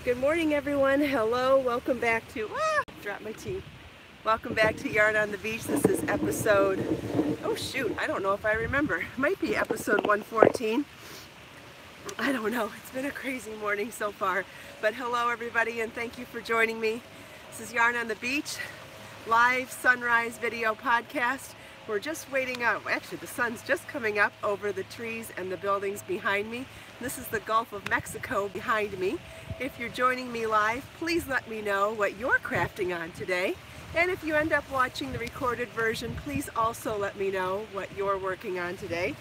Good morning, everyone. Hello, welcome back to, drop my tea. Welcome back to Yarn on the Beach. This is episode, oh shoot, I don't know if I remember. It might be episode 114. I don't know. It's been a crazy morning so far. But hello, everybody, and thank you for joining me. This is Yarn on the Beach, live sunrise video podcast. We're just waiting up. Actually, the sun's just coming up over the trees and the buildings behind me. This is the Gulf of Mexico behind me. If you're joining me live, please let me know what you're crafting on today. And if you end up watching the recorded version, please also let me know what you're working on today.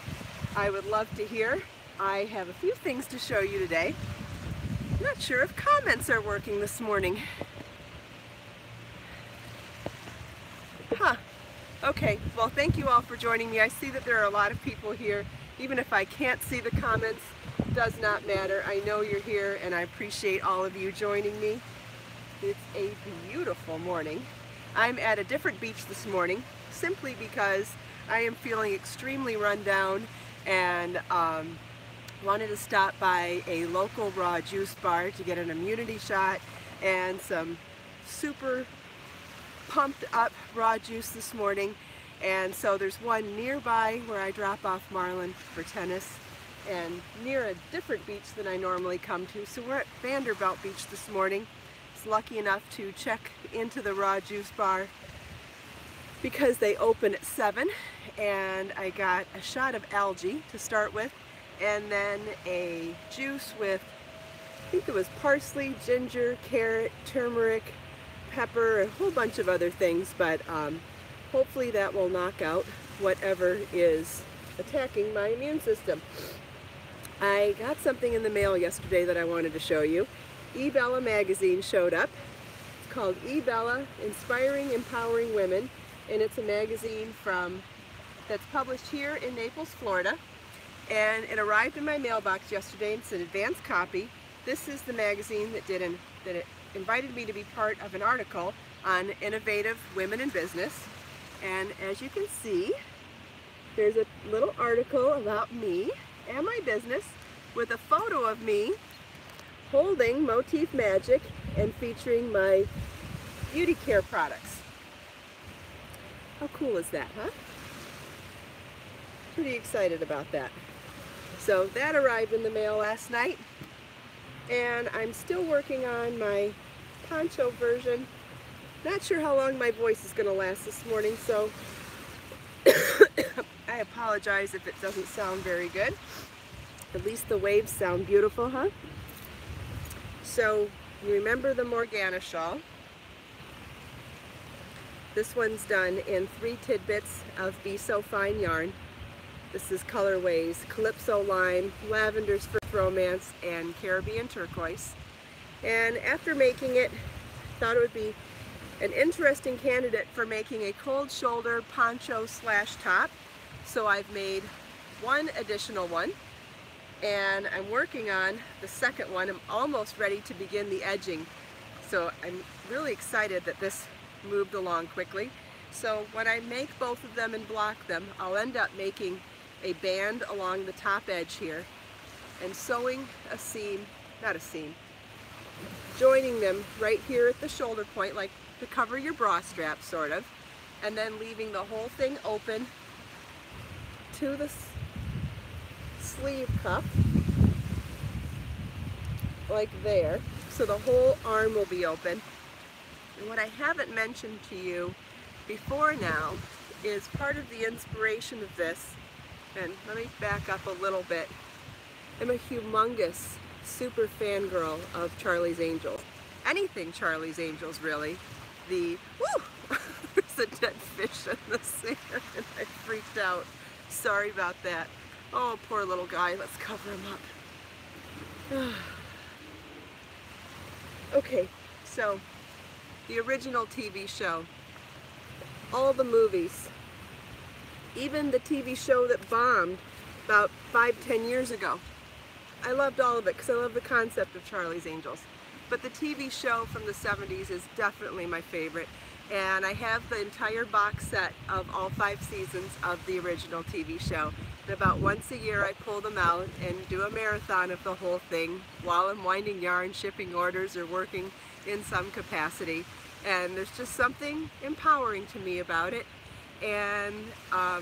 I would love to hear. I have a few things to show you today. I'm not sure if comments are working this morning. Okay, well, thank you all for joining me. I see that there are a lot of people here. Even if I can't see the comments, it does not matter. I know you're here and I appreciate all of you joining me. It's a beautiful morning. I'm at a different beach this morning simply because I am feeling extremely run down and wanted to stop by a local raw juice bar to get an immunity shot and some super pumped up raw juice this morning. And so there's one nearby where I drop off Marlin for tennis and near a different beach than I normally come to. So we're at Vanderbilt Beach this morning. I was lucky enough to check into the raw juice bar because they open at 7, and I got a shot of algae to start with and then a juice with, I think it was parsley, ginger, carrot, turmeric, pepper, a whole bunch of other things, but hopefully that will knock out whatever is attacking my immune system. I got something in the mail yesterday that I wanted to show you. eBella magazine showed up. It's called eBella, Inspiring Empowering Women, and it's a magazine that's published here in Naples, Florida, and it arrived in my mailbox yesterday. It's an advanced copy. This is the magazine that invited me to be part of an article on innovative women in business. And as you can see, there's a little article about me and my business with a photo of me holding Motif Magic and featuring my beauty care products. How cool is that, huh? Pretty excited about that. So that arrived in the mail last night, and I'm still working on my poncho version. Not sure how long my voice is going to last this morning, so I apologize if it doesn't sound very good. At least the waves sound beautiful, huh? So, you remember the Morgana Shawl. This one's done in 3 tidbits of Be So Fine yarn. This is colorways Calypso Lime, Lavender's First Romance, and Caribbean Turquoise. And after making it, I thought it would be an interesting candidate for making a cold shoulder poncho / top. So I've made one additional one, and I'm working on the second one. I'm almost ready to begin the edging. So I'm really excited that this moved along quickly. So when I make both of them and block them, I'll end up making a band along the top edge here and sewing a seam, not a seam, joining them right here at the shoulder point, like to cover your bra strap, sort of, and then leaving the whole thing open to the sleeve cuff, like there, so the whole arm will be open. And what I haven't mentioned to you before now is part of the inspiration of this, and let me back up a little bit. I'm a humongous super fangirl of Charlie's Angels. Anything Charlie's Angels, really. There's a dead fish in the sand and I freaked out. Sorry about that. Oh, poor little guy. Let's cover him up. Okay, so the original TV show, all the movies, even the TV show that bombed about 5-10 years ago. I loved all of it because I love the concept of Charlie's Angels. But the TV show from the 70s is definitely my favorite. And I have the entire box set of all 5 seasons of the original TV show. And about once a year I pull them out and do a marathon of the whole thing while I'm winding yarn, shipping orders, or working in some capacity. And there's just something empowering to me about it. And I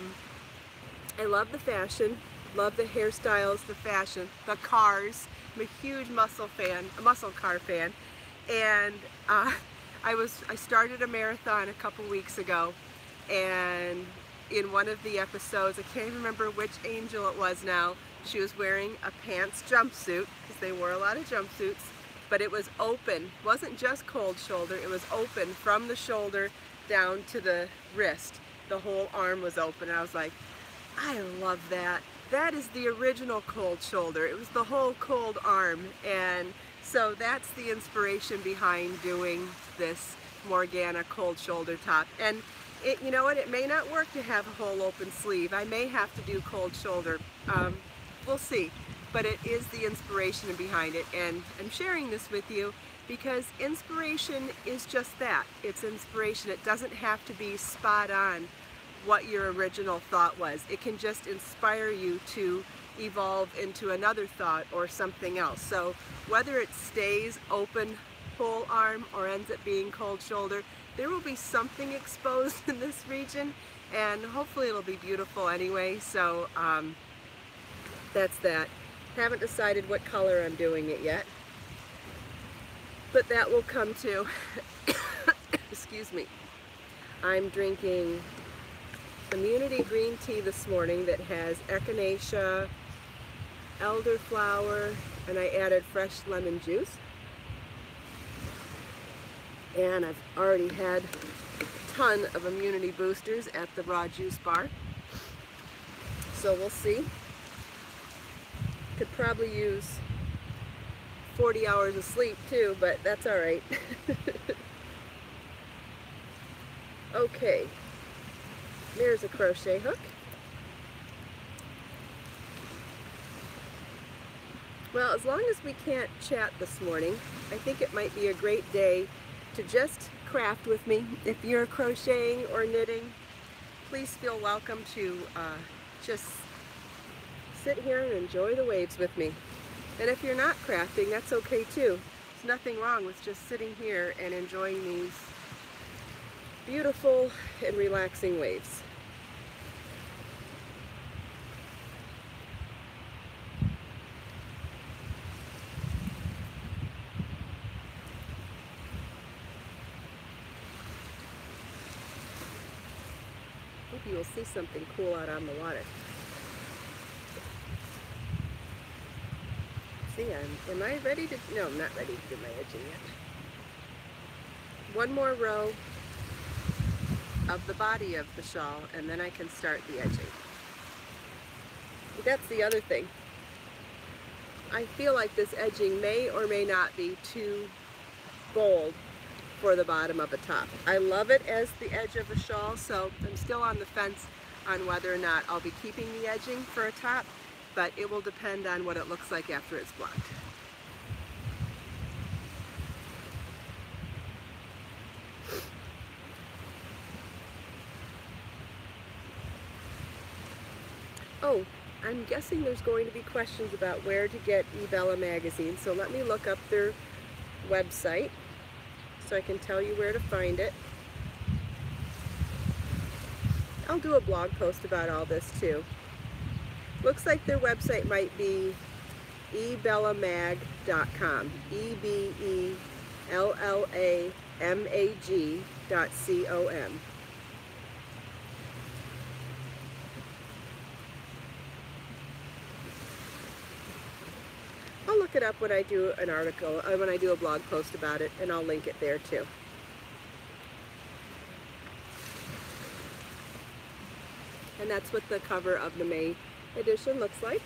love the fashion, love the hairstyles, the fashion, the cars. I'm a huge muscle car fan. And I started a marathon a couple weeks ago, and in one of the episodes, I can't remember which angel it was now, she was wearing a pants jumpsuit, because they wore a lot of jumpsuits, but it was open. It wasn't just cold shoulder, it was open from the shoulder down to the wrist. The whole arm was open, and I was like, I love that. That is the original cold shoulder. It was the whole cold arm. And so that's the inspiration behind doing this Morgana cold shoulder top. And you know what, it may not work to have a whole open sleeve. I may have to do cold shoulder. We'll see. But it is the inspiration behind it. And I'm sharing this with you because inspiration is just that. It's inspiration. It doesn't have to be spot on what your original thought was. It can just inspire you to evolve into another thought or something else. So whether it stays open full arm or ends up being cold shoulder, there will be something exposed in this region, and hopefully it'll be beautiful anyway. So that's that. Haven't decided what color I'm doing it yet, but that will come too. Excuse me. I'm drinking immunity green tea this morning that has echinacea, elderflower, and I added fresh lemon juice. And I've already had a ton of immunity boosters at the raw juice bar. So we'll see. Could probably use 40 hours of sleep too, but that's all right. Okay. There's a crochet hook. Well, as long as we can't chat this morning, I think it might be a great day to just craft with me. If you're crocheting or knitting, please feel welcome to just sit here and enjoy the waves with me. And if you're not crafting, that's okay too. There's nothing wrong with just sitting here and enjoying these beautiful and relaxing waves. Hope you will see something cool out on the water. See, am I ready to, no, I'm not ready to do my edging yet. One more row of the body of the shawl, and then I can start the edging. That's the other thing. I feel like this edging may or may not be too bold for the bottom of a top. I love it as the edge of a shawl, so I'm still on the fence on whether or not I'll be keeping the edging for a top, but it will depend on what it looks like after it's blocked. Oh, I'm guessing there's going to be questions about where to get eBella magazine, so let me look up their website so I can tell you where to find it. I'll do a blog post about all this too. Looks like their website might be ebellamag.com, EBELLAMAG.com. I'll look it up when I do an article, when I do a blog post about it, and I'll link it there too. And that's what the cover of the May edition looks like.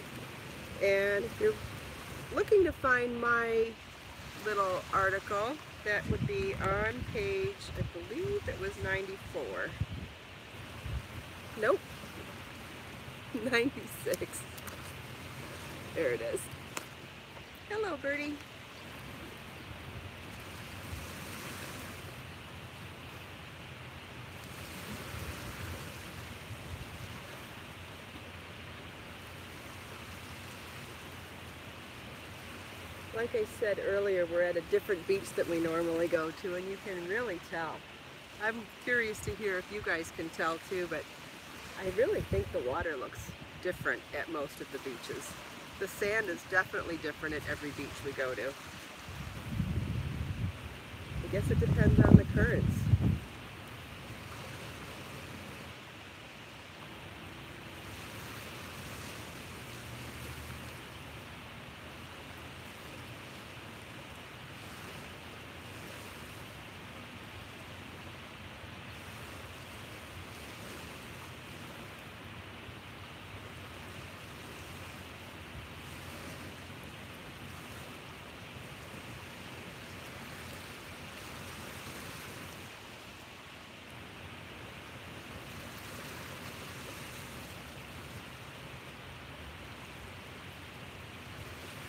And if you're looking to find my little article, that would be on page, I believe it was 94. Nope. 96. There it is. Hello, birdie. Like I said earlier, we're at a different beach that we normally go to, and you can really tell. I'm curious to hear if you guys can tell too, but I really think the water looks different at most of the beaches. The sand is definitely different at every beach we go to. I guess it depends on the currents.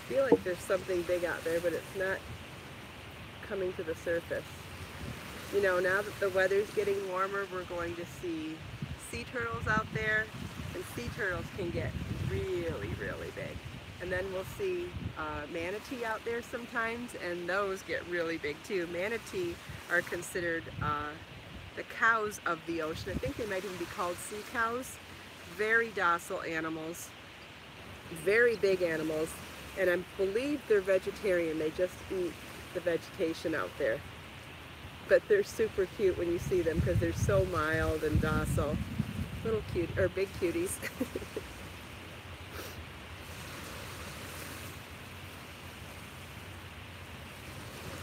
I feel like there's something big out there, but it's not coming to the surface. You know, now that the weather's getting warmer, we're going to see sea turtles out there, and sea turtles can get really, really big. And then we'll see manatee out there sometimes, and those get really big too. Manatee are considered the cows of the ocean. I think they might even be called sea cows. Very docile animals, very big animals. And I believe they're vegetarian. They just eat the vegetation out there. But they're super cute when you see them because they're so mild and docile. Little cute, or big cuties.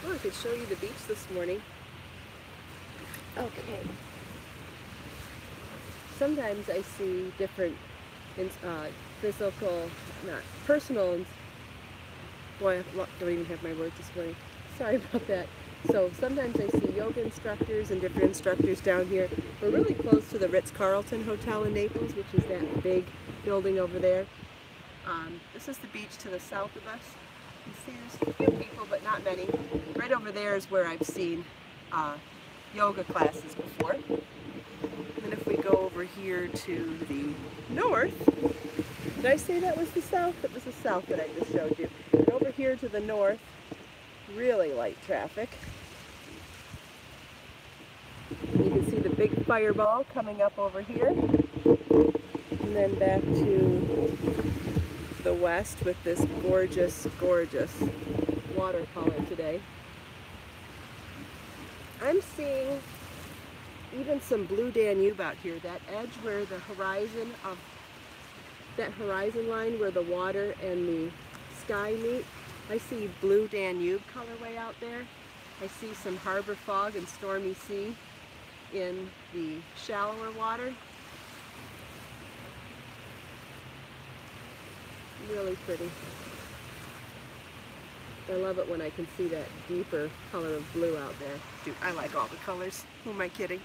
Oh, I could show you the beach this morning. Okay. Sometimes I see different physical, not personal, boy, I don't even have my words this morning. Sorry about that. So sometimes I see yoga instructors and different instructors down here. We're really close to the Carlton Hotel in Naples, which is that big building over there. This is the beach to the south of us. You see there's a few people, but not many. Right over there is where I've seen yoga classes before. And if we go over here to the north, did I say that was the south? It was the south that I just showed you. And over here to the north, really light traffic. And you can see the big fireball coming up over here. And then back to the west with this gorgeous, gorgeous watercolor today. I'm seeing even some blue Danube out here, that edge where the horizon of that horizon line where the water and the sky meet. I see blue Danube colorway out there. I see some harbor fog and stormy sea in the shallower water. Really pretty. I love it when I can see that deeper color of blue out there. Dude, I like all the colors. Who am I kidding?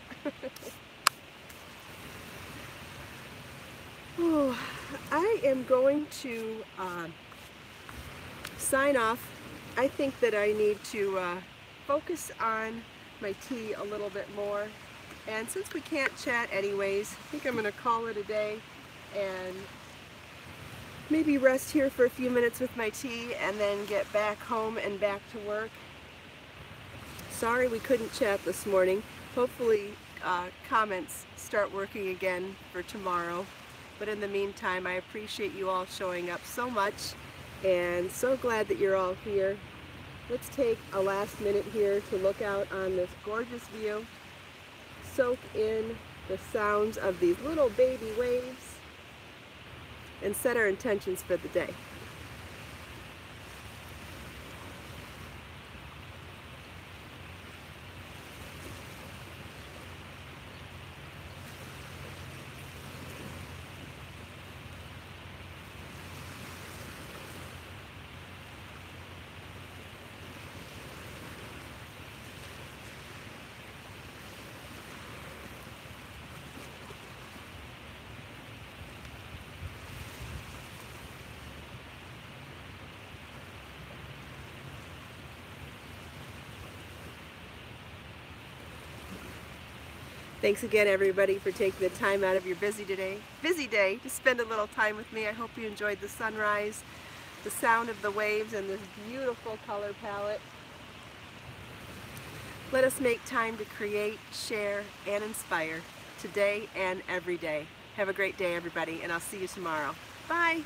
Oh, I am going to sign off. I think that I need to focus on my tea a little bit more. And since we can't chat anyways, I think I'm going to call it a day and maybe rest here for a few minutes with my tea and then get back home and back to work. Sorry we couldn't chat this morning. Hopefully comments start working again for tomorrow. But in the meantime, I appreciate you all showing up so much and so glad that you're all here. Let's take a last minute here to look out on this gorgeous view, soak in the sounds of these little baby waves, and set our intentions for the day. Thanks again, everybody, for taking the time out of your busy day to spend a little time with me. I hope you enjoyed the sunrise. the sound of the waves and this beautiful color palette. Let us make time to create, share, and inspire today and every day. Have a great day, everybody, and I'll see you tomorrow. Bye!